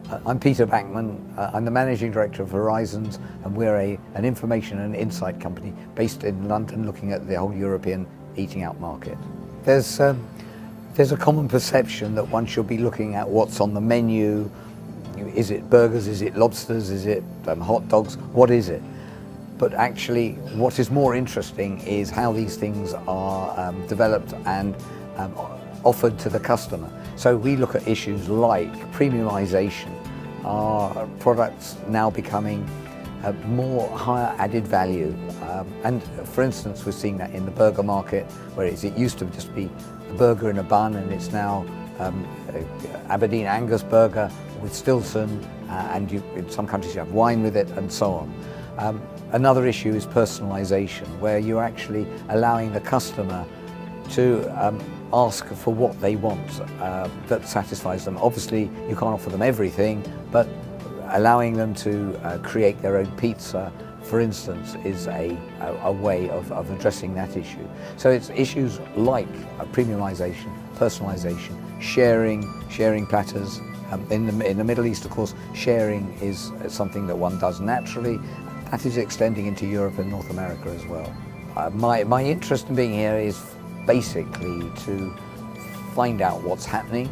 I'm Peter Backmann. I'm the Managing Director of Horizons, and we're an information and insight company based in London looking at the whole European eating out market. There's a common perception that one should be looking at what's on the menu. Is it burgers, is it lobsters, is it hot dogs, what is it? But actually what is more interesting is how these things are developed and offered to the customer. So we look at issues like premiumization. Are products now becoming more higher added value? And for instance, we're seeing that in the burger market, where it used to just be a burger in a bun, and it's now Aberdeen Angus burger with Stilton, and in some countries you have wine with it, and so on. Another issue is personalization, where you're actually allowing the customer to ask for what they want that satisfies them. Obviously, you can't offer them everything, but allowing them to create their own pizza, for instance, is a way of addressing that issue. So it's issues like premiumization, personalization, sharing platters. In the Middle East, of course, sharing is something that one does naturally. That is extending into Europe and North America as well. My interest in being here is basically to find out what's happening,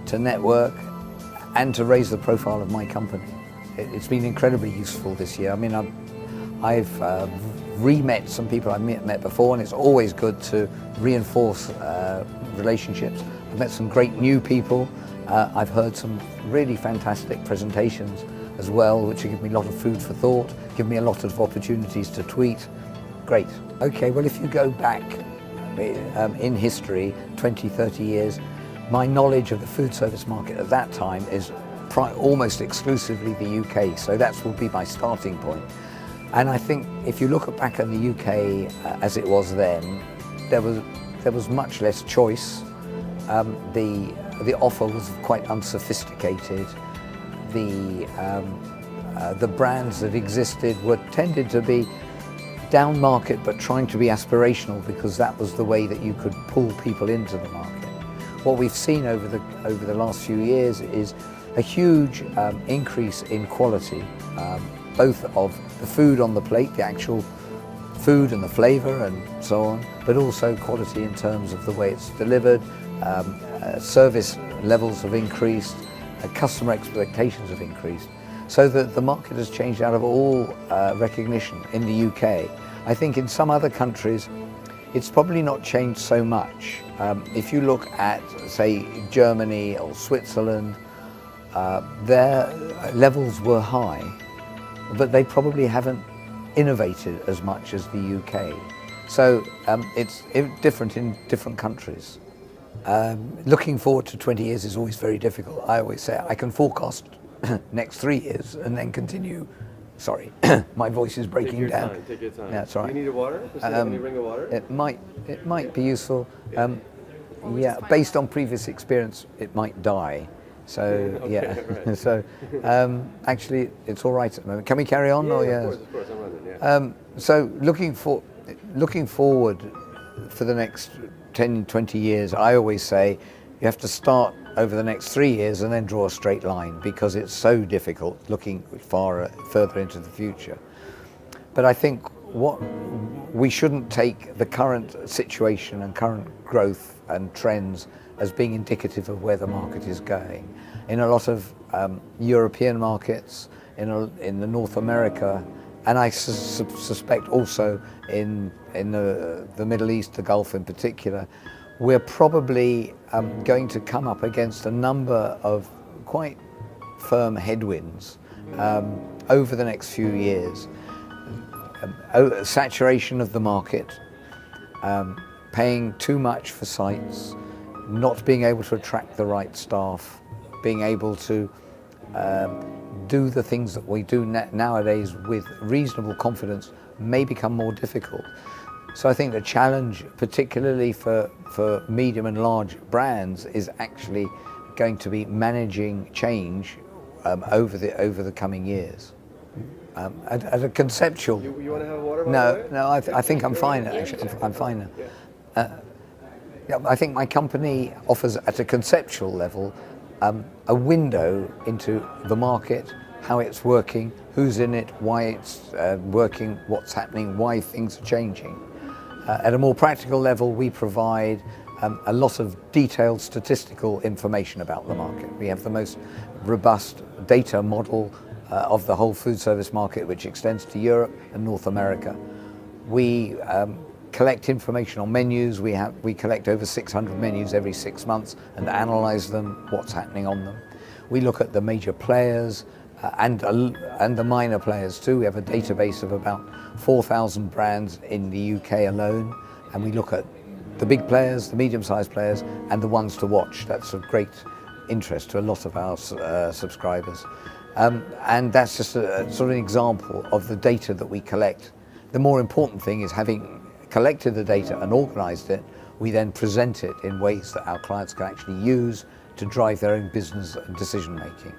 to network, and to raise the profile of my company. It's been incredibly useful this year. I mean, I've re-met some people I've met before, and it's always good to reinforce relationships. I've met some great new people. I've heard some really fantastic presentations as well, which have given me a lot of food for thought, give me a lot of opportunities to tweet. Great. Okay, well, if you go back in history, 20, 30 years, my knowledge of the food service market at that time is almost exclusively the UK, so that will be my starting point. And I think if you look back at the UK as it was then, there was much less choice. The offer was quite unsophisticated. The brands that existed tended to be down market, but trying to be aspirational, because that was the way that you could pull people into the market. What we've seen over the last few years is a huge increase in quality, both of the food on the plate, the actual food and the flavor and so on, but also quality in terms of the way it's delivered. Service levels have increased, customer expectations have increased, so that the market has changed out of all recognition in the UK. I think in some other countries it's probably not changed so much. If you look at, say, Germany or Switzerland, their levels were high, but they probably haven't innovated as much as the UK. So it's different in different countries. Looking forward to 20 years is always very difficult. I always say I can forecast next 3 years and then continue. Sorry, my voice is breaking down. Take your time. Yeah, that's all right. Do you need a water? Any ring of water? It might be useful. Yeah, based on previous experience, it might die. So Okay, yeah, right. so actually it's all right at the moment. Can we carry on? Yeah, Or of course, I'm running, yeah. So looking forward for the next 10, 20 years, I always say you have to start over the next 3 years and then draw a straight line, because it's so difficult looking further into the future. But I think we shouldn't take the current situation and current growth and trends as being indicative of where the market is going. In a lot of European markets, in the North America, and I suspect also in the Middle East, the Gulf in particular, we're probably going to come up against a number of quite firm headwinds over the next few years. Saturation of the market, paying too much for sites, not being able to attract the right staff, being able to do the things that we do nowadays with reasonable confidence may become more difficult. So I think the challenge, particularly for medium and large brands, is actually going to be managing change over the coming years. At a conceptual. You want to have water? No, I think I'm fine. Actually, I'm fine now. Yeah, I think my company offers, at a conceptual level, a window into the market, how it's working, who's in it, why it's working, what's happening, why things are changing. At a more practical level, we provide a lot of detailed statistical information about the market. We have the most robust data model of the whole food service market, which extends to Europe and North America. We collect information on menus. We collect over 600 menus every 6 months and analyze them, what's happening on them. We look at the major players and the minor players too. We have a database of about 4,000 brands in the UK alone, and we look at the big players, the medium-sized players, and the ones to watch. That's of great interest to a lot of our subscribers. And that's just a sort of an example of the data that we collect. The more important thing is, having collected the data and organized it, we then present it in ways that our clients can actually use to drive their own business and decision making.